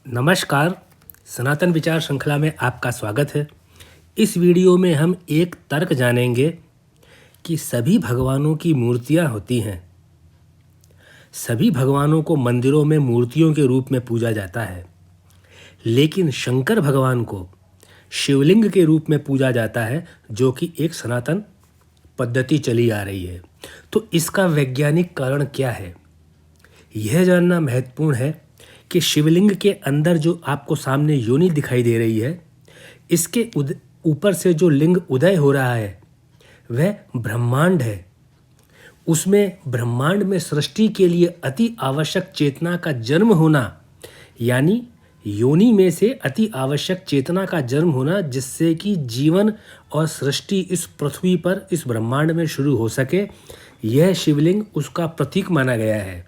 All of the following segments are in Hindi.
नमस्कार। सनातन विचार श्रृंखला में आपका स्वागत है। इस वीडियो में हम एक तर्क जानेंगे कि सभी भगवानों की मूर्तियां होती हैं। सभी भगवानों को मंदिरों में मूर्तियों के रूप में पूजा जाता है, लेकिन शंकर भगवान को शिवलिंग के रूप में पूजा जाता है, जो कि एक सनातन पद्धति चली आ रही है। तो इसका वैज्ञानिक कारण क्या है, यह जानना महत्वपूर्ण है कि शिवलिंग के अंदर जो आपको सामने योनि दिखाई दे रही है, इसके ऊपर से जो लिंग उदय हो रहा है वह ब्रह्मांड है। उसमें ब्रह्मांड में सृष्टि के लिए अति आवश्यक चेतना का जन्म होना, यानी योनि में से अति आवश्यक चेतना का जन्म होना, जिससे कि जीवन और सृष्टि इस पृथ्वी पर, इस ब्रह्मांड में शुरू हो सके, यह शिवलिंग उसका प्रतीक माना गया है।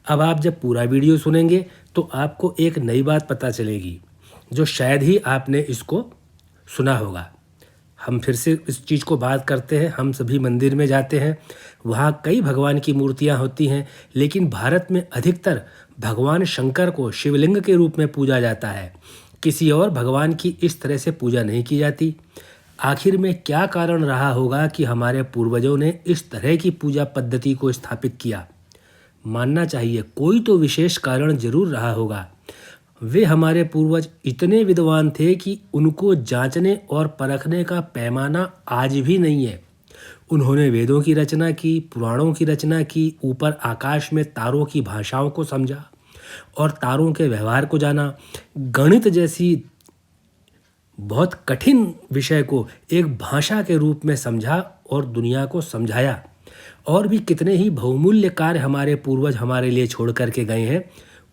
अब आप जब पूरा वीडियो सुनेंगे तो आपको एक नई बात पता चलेगी, जो शायद ही आपने इसको सुना होगा। हम फिर से इस चीज़ को बात करते हैं। हम सभी मंदिर में जाते हैं, वहाँ कई भगवान की मूर्तियाँ होती हैं, लेकिन भारत में अधिकतर भगवान शंकर को शिवलिंग के रूप में पूजा जाता है। किसी और भगवान की इस तरह से पूजा नहीं की जाती। आखिर में क्या कारण रहा होगा कि हमारे पूर्वजों ने इस तरह की पूजा पद्धति को स्थापित किया? मानना चाहिए कोई तो विशेष कारण जरूर रहा होगा। वे हमारे पूर्वज इतने विद्वान थे कि उनको जांचने और परखने का पैमाना आज भी नहीं है। उन्होंने वेदों की रचना की, पुराणों की रचना की, ऊपर आकाश में तारों की भाषाओं को समझा और तारों के व्यवहार को जाना। गणित जैसी बहुत कठिन विषय को एक भाषा के रूप में समझा और दुनिया को समझाया। और भी कितने ही बहुमूल्य कार्य हमारे पूर्वज हमारे लिए छोड़ करके गए हैं।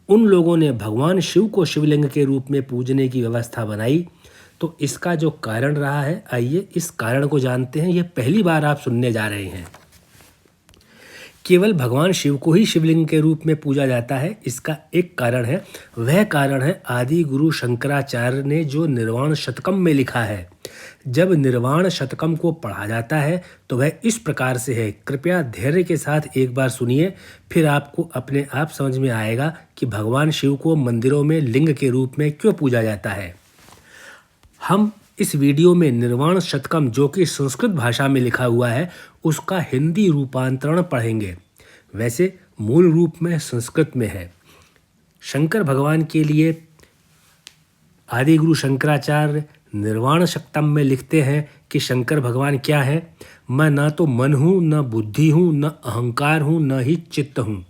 उन लोगों ने भगवान शिव को शिवलिंग के रूप में पूजने की व्यवस्था बनाई। तो इसका जो कारण रहा है, आइए इस कारण को जानते हैं। ये पहली बार आप सुनने जा रहे हैं। केवल भगवान शिव को ही शिवलिंग के रूप में पूजा जाता है, इसका एक कारण है। वह कारण है आदि गुरु शंकराचार्य ने जो निर्वाण शतकम में लिखा है। जब निर्वाण शतकम को पढ़ा जाता है तो वह इस प्रकार से है। कृपया धैर्य के साथ एक बार सुनिए, फिर आपको अपने आप समझ में आएगा कि भगवान शिव को मंदिरों में लिंग के रूप में क्यों पूजा जाता है। हम इस वीडियो में निर्वाण शतकम, जो कि संस्कृत भाषा में लिखा हुआ है, उसका हिंदी रूपांतरण पढ़ेंगे। वैसे मूल रूप में संस्कृत में है। शंकर भगवान के लिए आदि गुरु शंकराचार्य निर्वाण शतकम में लिखते हैं कि शंकर भगवान क्या है। मैं न तो मन हूँ, न बुद्धि हूँ, न अहंकार हूँ, न ही चित्त हूँ।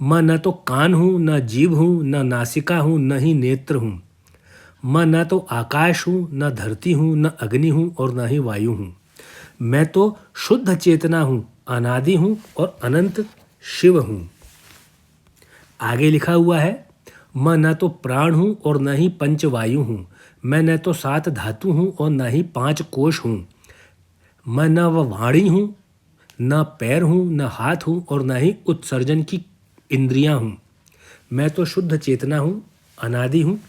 मैं न तो कान हूँ, न जीभ हूँ, न नासिका हूँ, न ही नेत्र हूँ। मैं न तो आकाश हूँ, न धरती हूँ, न अग्नि हूँ और न ही वायु हूँ। मैं तो शुद्ध चेतना हूँ, अनादि हूँ और अनंत शिव हूँ। आगे लिखा हुआ है, मैं न तो प्राण हूँ और न ही पंचवायु हूँ। मैं न तो 7 धातु हूँ और न ही 5 कोश हूँ। मैं न वह वाणी हूँ, न पैर हूँ, न हाथ हूँ और न ही उत्सर्जन की इंद्रियाँ हूँ। मैं तो शुद्ध चेतना हूँ, अनादि हूँ,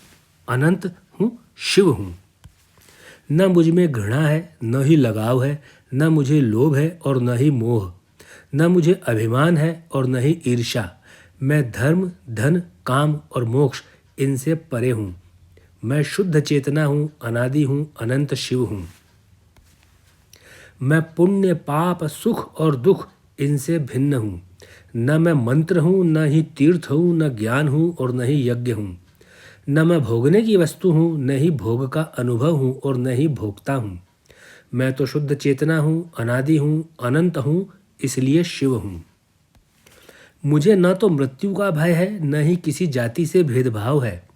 अनंत हूँ, शिव हूँ। न मुझ में घृणा है, न ही लगाव है, न मुझे लोभ है और न ही मोह, न मुझे अभिमान है और न ही ईर्ष्या। मैं धर्म, धन, काम और मोक्ष इनसे परे हूँ। मैं शुद्ध चेतना हूँ, अनादि हूँ, अनंत शिव हूँ। मैं पुण्य, पाप, सुख और दुख इनसे भिन्न हूँ। न मैं मंत्र हूँ, न ही तीर्थ हूँ, न ज्ञान हूँ और न ही यज्ञ हूँ। न मैं भोगने की वस्तु हूँ, न ही भोग का अनुभव हूँ और न ही भोगता हूँ। मैं तो शुद्ध चेतना हूँ, अनादि हूँ, अनंत हूँ, इसलिए शिव हूँ। मुझे न तो मृत्यु का भय है, न ही किसी जाति से भेदभाव है।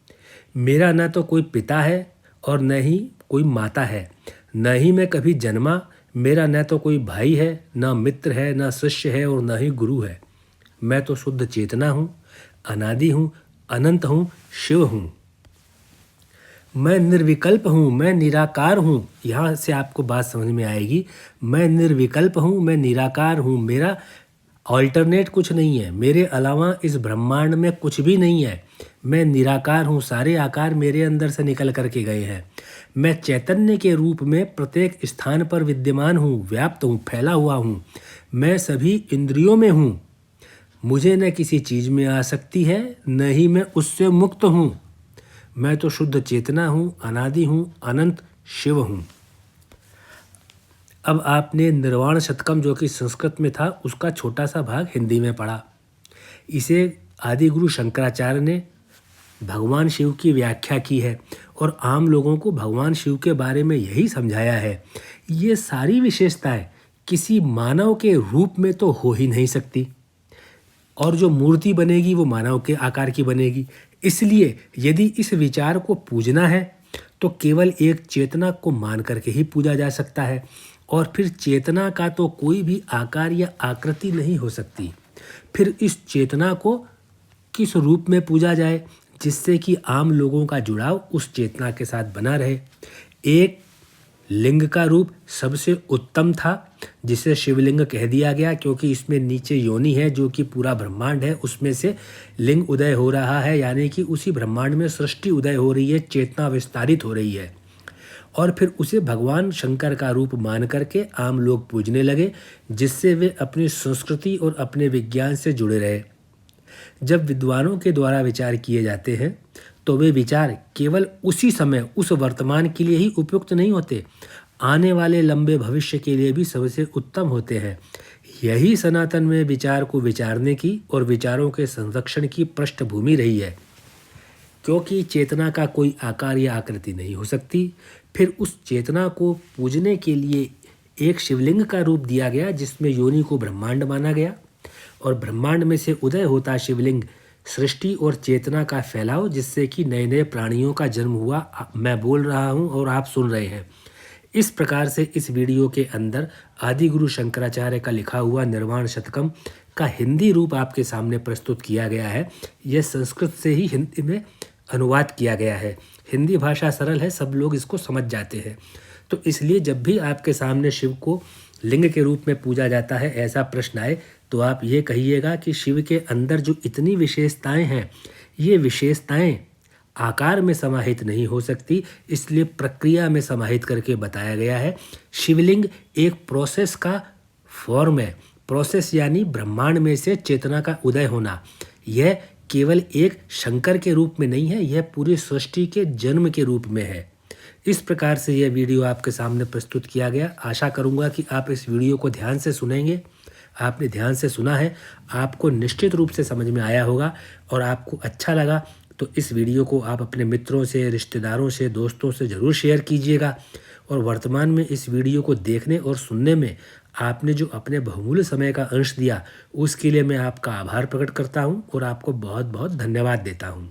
मेरा न तो कोई पिता है और न ही कोई माता है, न ही मैं कभी जन्मा। मेरा न तो कोई भाई है, न मित्र है, न शिष्य है और न ही गुरु है। मैं तो शुद्ध चेतना हूँ, अनादि हूँ, अनंत हूँ, शिव हूँ। मैं निर्विकल्प हूँ, मैं निराकार हूँ। यहाँ से आपको बात समझ में आएगी। मैं निर्विकल्प हूँ, मैं निराकार हूँ। मेरा ऑल्टरनेट कुछ नहीं है, मेरे अलावा इस ब्रह्मांड में कुछ भी नहीं है। मैं निराकार हूँ, सारे आकार मेरे अंदर से निकल करके गए हैं। मैं चैतन्य के रूप में प्रत्येक स्थान पर विद्यमान हूँ, व्याप्त हूँ, फैला हुआ हूँ। मैं सभी इंद्रियों में हूँ। मुझे न किसी चीज़ में आसक्ति है, न ही मैं उससे मुक्त हूँ। मैं तो शुद्ध चेतना हूँ, अनादि हूँ, अनंत शिव हूँ। अब आपने निर्वाण शतकम जो कि संस्कृत में था उसका छोटा सा भाग हिंदी में पढ़ा। इसे आदि गुरु शंकराचार्य ने भगवान शिव की व्याख्या की है और आम लोगों को भगवान शिव के बारे में यही समझाया है। ये सारी विशेषताएं किसी मानव के रूप में तो हो ही नहीं सकती, और जो मूर्ति बनेगी वो मानव के आकार की बनेगी। इसलिए यदि इस विचार को पूजना है तो केवल एक चेतना को मान करके ही पूजा जा सकता है, और फिर चेतना का तो कोई भी आकार या आकृति नहीं हो सकती। फिर इस चेतना को किस रूप में पूजा जाए जिससे कि आम लोगों का जुड़ाव उस चेतना के साथ बना रहे। एक लिंग का रूप सबसे उत्तम था जिसे शिवलिंग कह दिया गया, क्योंकि इसमें नीचे योनि है जो कि पूरा ब्रह्मांड है, उसमें से लिंग उदय हो रहा है, यानी कि उसी ब्रह्मांड में सृष्टि उदय हो रही है, चेतना विस्तारित हो रही है। और फिर उसे भगवान शंकर का रूप मान करके आम लोग पूजने लगे, जिससे वे अपनी संस्कृति और अपने विज्ञान से जुड़े रहे। जब विद्वानों के द्वारा विचार किए जाते हैं तो वे विचार केवल उसी समय उस वर्तमान के लिए ही उपयुक्त नहीं होते, आने वाले लंबे भविष्य के लिए भी सबसे उत्तम होते हैं। यही सनातन में विचार को विचारने की और विचारों के संरक्षण की पृष्ठभूमि रही है। क्योंकि चेतना का कोई आकार या आकृति नहीं हो सकती, फिर उस चेतना को पूजने के लिए एक शिवलिंग का रूप दिया गया जिसमें योनि को ब्रह्मांड माना गया, और ब्रह्मांड में से उदय होता शिवलिंग सृष्टि और चेतना का फैलाव, जिससे कि नए नए प्राणियों का जन्म हुआ। मैं बोल रहा हूँ और आप सुन रहे हैं। इस प्रकार से इस वीडियो के अंदर आदि गुरु शंकराचार्य का लिखा हुआ निर्वाण शतकम का हिंदी रूप आपके सामने प्रस्तुत किया गया है। यह संस्कृत से ही हिंदी में अनुवाद किया गया है। हिंदी भाषा सरल है, सब लोग इसको समझ जाते हैं। तो इसलिए जब भी आपके सामने शिव को लिंग के रूप में पूजा जाता है, ऐसा प्रश्न आए, तो आप ये कहिएगा कि शिव के अंदर जो इतनी विशेषताएं हैं, ये विशेषताएं आकार में समाहित नहीं हो सकती, इसलिए प्रक्रिया में समाहित करके बताया गया है। शिवलिंग एक प्रोसेस का फॉर्म है। प्रोसेस यानी ब्रह्मांड में से चेतना का उदय होना। यह केवल एक शंकर के रूप में नहीं है, यह पूरी सृष्टि के जन्म के रूप में है। इस प्रकार से यह वीडियो आपके सामने प्रस्तुत किया गया। आशा करूंगा कि आप इस वीडियो को ध्यान से सुनेंगे। आपने ध्यान से सुना है, आपको निश्चित रूप से समझ में आया होगा, और आपको अच्छा लगा तो इस वीडियो को आप अपने मित्रों से, रिश्तेदारों से, दोस्तों से ज़रूर शेयर कीजिएगा। और वर्तमान में इस वीडियो को देखने और सुनने में आपने जो अपने बहुमूल्य समय का अंश दिया, उसके लिए मैं आपका आभार प्रकट करता हूँ और आपको बहुत बहुत धन्यवाद देता हूँ।